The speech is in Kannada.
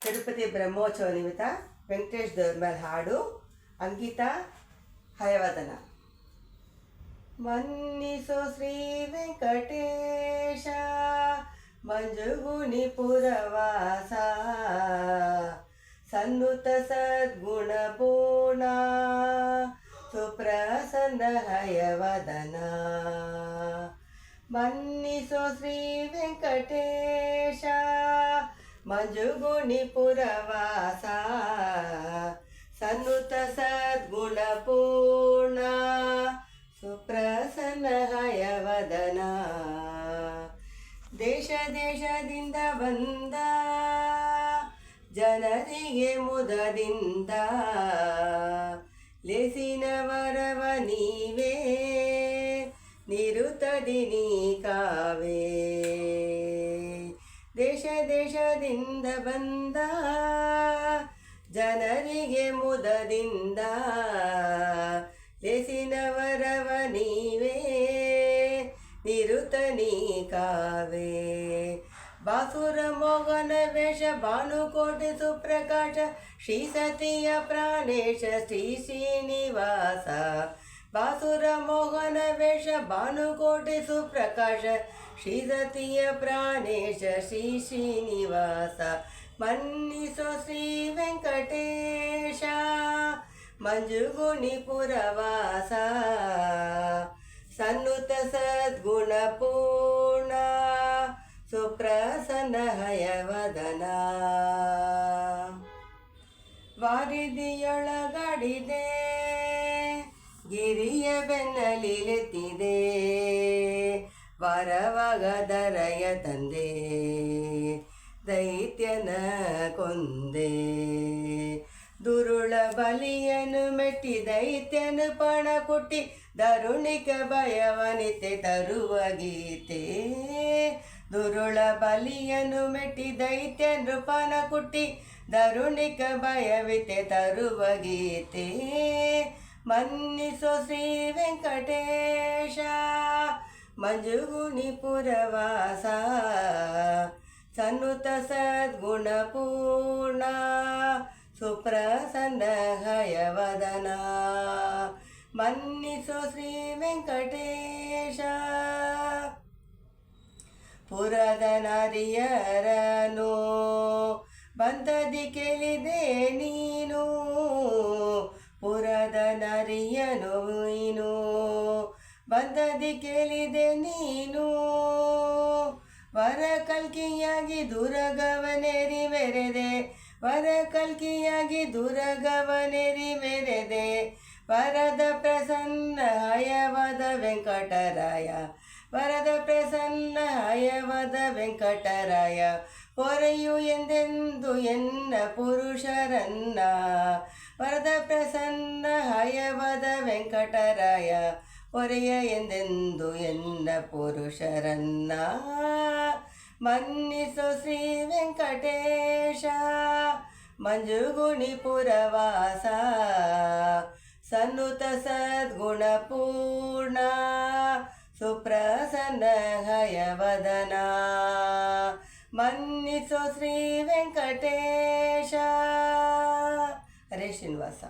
ತಿರುಪತಿ ಬ್ರಹ್ಮೋತ್ಸವ ನಿಮಿತ್ತ ವೆಂಕಟೇಶ್ ದೇವ್ರ ಮೇಲೆ ಹಾಡು. ಅಂಕಿತಾ ಹಯವದನ. ಮನ್ನಿಸೋ ಶ್ರೀ ವೆಂಕಟೇಶ ಮಂಜುಗುಣಿ ಪುರವಾಸ, ಸನ್ನುತ ಸದ್ಗುಣ ಪೂರ್ಣ ಸುಪ್ರಸನ್ನ ಹಯವದನ. ಮನ್ನಿಸೋ ಶ್ರೀ ವೆಂಕಟೇಶ ಮಂಜುಗುಣಿ ಪುರವಾಸ, ಸನ್ನುತ ಸದ್ಗುಣ ಪೂರ್ಣ ಸುಪ್ರಸನ್ನ ಹಯವದನ. ದೇಶ ದೇಶದಿಂದ ಬಂದ ಜನರಿಗೆ ಮುದದಿಂದ, ಲೇಸಿನ ವರವ ನೀವೇ ನಿರುತದಿ ನೀ ಕಾವೇ. ದೇಶ ದೇಶದಿಂದ ಬಂದ ಜನರಿಗೆ ಮುದದಿಂದ, ಲೇಸಿನ ವರವ ನೀವೇ ನಿರುತ ನೀ ಕಾವೇ. ಬಾಸುರ ಮೋಹನ ವೇಷ ಭಾನುಕೋಟಿ ಸುಪ್ರಕಾಶ, ಶ್ರೀ ಸತಿಯ ಪ್ರಾಣೇಶ ಶ್ರೀ ಶ್ರೀನಿವಾಸ. ಬಾಸುರ ಮೋಹನ ವೇಷ ಭಾನುಕೋಟಿ ಸುಪ್ರಕಾಶ, ಶ್ರೀ ಸತಿಯ ಪ್ರಾಣೇಶ ಶ್ರೀ ಶ್ರೀನಿವಾಸ. ಮನ್ನಿಸೋ ಶ್ರೀ ವೆಂಕಟೇಶ ಮಂಜುಗುಣಿ ಪುರವಾಸ, ಸನ್ನುತ ಸದ್ಗುಣ ಪೂರ್ಣ ಸುಪ್ರಸನ್ನ ಹಯವದನ. ವಾರಿದಿಯೊಳಗಡಿದೆ ಗಿರಿಯ ಬೆನ್ನಲಿಲೆತ್ತಿದೆ, ವರವಗದರಯ ತಂದೆ ದೈತ್ಯನ ಕೊಂದೆ. ದುರುಳ ಬಲಿಯನು ಮೆಟ್ಟಿ ದೈತ್ಯನು ಪಣ ಕುಟ್ಟಿ, ದಾರುಣಿಕ ಭಯವನಿತೆ ತರುವ ಗೀತೆ. ದುರುಳ ಬಲಿಯನು ಮೆಟ್ಟಿ ದೈತ್ಯನು ಪಣ ಕುಟ್ಟಿ, ದಾರುಣಿಕ ಭಯವಿತೆ ತರುವ ಗೀತೆ. ಮನ್ನಿಸೋ ಶ್ರೀ ವೆಂಕಟೇಶ ಮಂಜುಗುಣಿ ಪುರವಾಸ, ಸನ್ನುತ ಸದ್ಗುಣ ಪೂರ್ಣ ಸುಪ್ರಸನ್ನ ಹಯವದನ. ಮನ್ನಿಸೋ ಶ್ರೀ ವೆಂಕಟೇಶ. ಪುರದ ನಾರಿಯರನು ಬಂದದಿ ಕೇಳಿದೆ ನೀನು, ಪುರದ ನಾರಿಯನು ನೀನು ಬಂದದಿ ಕೇಳಿದೆ ನೀನು. ವರ ಕಲ್ಕಿಯಾಗಿ ದುರಗವನೆರಿ ಮೆರೆದೆ, ವರ ಕಲ್ಕಿಯಾಗಿ ದುರಗವನೆರಿ ಮೆರೆದೆ. ವರದ ಪ್ರಸನ್ನ ಹಯವದ ವೆಂಕಟರಾಯ, ವರದ ಪ್ರಸನ್ನ ಹಯವದ ವೆಂಕಟರಾಯ. ಪೊರೆಯು ಎಂದೆಂದು ಎನ್ನ ಪುರುಷರನ್ನ, ವರದ ಪ್ರಸನ್ನ ಹಯವದ ವೆಂಕಟರಾಯ. ಪೊರೆಯ ಎಂದೆಂದು ಎನ್ನ ಪುರುಷರನ್ನ. ಮನ್ನಿಸೋ ಶ್ರೀ ವೆಂಕಟೇಶ ಮಂಜುಗುಣಿ ಪುರವಾಸ, ಸನ್ನುತ ಸದ್ಗುಣ ಪೂರ್ಣ ಸುಪ್ರಸನ್ನ ಹಯವದನ. ಮನ್ನಿಸೋ ಶ್ರೀ ವೆಂಕಟೇಶ. ಹರೇ ಶ್ರೀನಿವಾಸ.